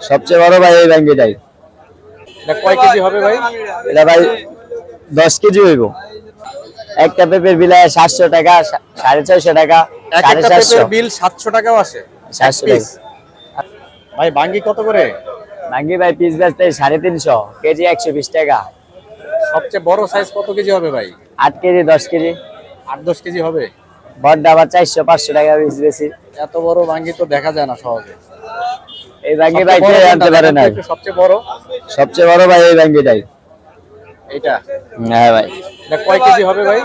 সবচেয়ে বড় ভাই এই ব্যাংকেটাই। এটা কয় কেজি হবে ভাই? এটা ভাই 10 কেজি হইব। একটা পেঁপের বিল 700 টাকা, 450 টাকা, এক একটা 450 পেঁপের বিল 700 টাকাও আসে। 700 পিস টাকা। ভাই বাঙ্গি কত করে? ভাঙ্গি ভাই পিস বেচতে 350, কেজি 120 টাকা। সবচেয়ে বড় সাইজ কত কেজি হবে ভাই? 8 কেজি, 10 কেজি। 8-10 কেজি হবে। বড়টা আবার 400-500 টাকা পিস বেশি। এত বড় বাঙ্গি তো দেখা যায় না সহজে। এই ভাঙ্গি সবচেয়ে ভাই বড় কে কোনটা? আনতে পারে দেখান তো না। একটু সবচেয়ে বড়। সবচেয়ে বড় ভাই এই ভাঙ্গিটাই। এটা হ্যাঁ ভাই। এটা কয় কেজি হবে ভাই?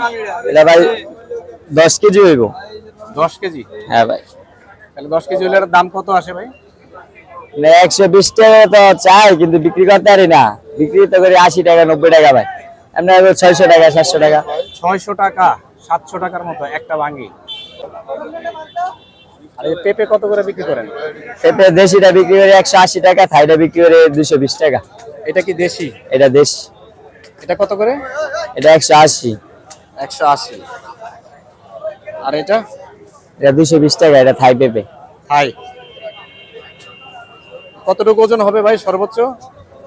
এটা ভাই 10 কেজি হইব। 10 কেজি। হ্যাঁ ভাই। তাহলে 10 কেজি হলে এর দাম কত আসে ভাই? 120 টাকা তো চাই, কিন্তু বিক্রি করতে পারি না। বিক্রি তো করি 80 টাকা, 90 টাকা ভাই। আমরা 600 টাকা, 700 টাকা। 600 টাকা, 700 টাকার মতো একটা বাঙ্গি। আর এই পেঁপে কত করে বিক্রি করেন? পেঁপে দেশিটা বিক্রি করি 180 টাকা, থাইটা বিক্রি করি 220 টাকা। এটা কি দেশি? এটা দেশ। এটা কত করে? এটা 180। 180। আর এটা? এটা 220 টাকা। এটা থাই পেঁপে। হাই কতটুকু ওজন হবে ভাই সর্বোচ্চ?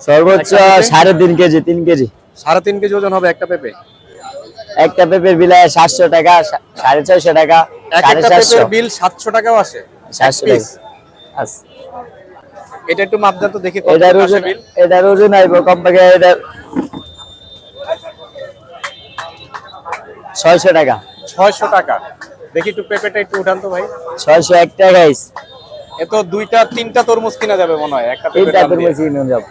সর্বোচ্চ 3.5 কেজি, 3 কেজি। 3.5 কেজি ওজন হবে একটা পেঁপে। একটা পেঁপের বিল 700 টাকা, 450 টাকা, এক একটা পেঁপের 450, বিল 700 টাকাও আসে। 700 পিস। টাকা। আচ্ছা। এটা একটু মাপ দেন তো দেখি কত এটার আসে ওজন, বিল। এটার ওজন আইব কমপক্ষে এটা 600 টাকা। 600 টাকা। দেখি একটু পেঁপেটা একটু উঠান তো ভাই। 601 টাকা। এ তো 2-3টা তরমুজ কিনা যাবে মনে হয় একটা পেঁপের এইটা দাম দিয়ে। তুমি যাব।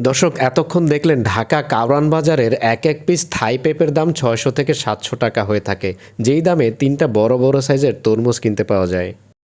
দর্শক এতক্ষণ দেখলেন ঢাকা কারওয়ান বাজারের এক এক পিস থাই পেঁপের দাম 600 থেকে 700 টাকা হয়ে থাকে, যেই দামে 3টা বড় বড় সাইজের তরমুজ কিনতে পাওয়া যায়।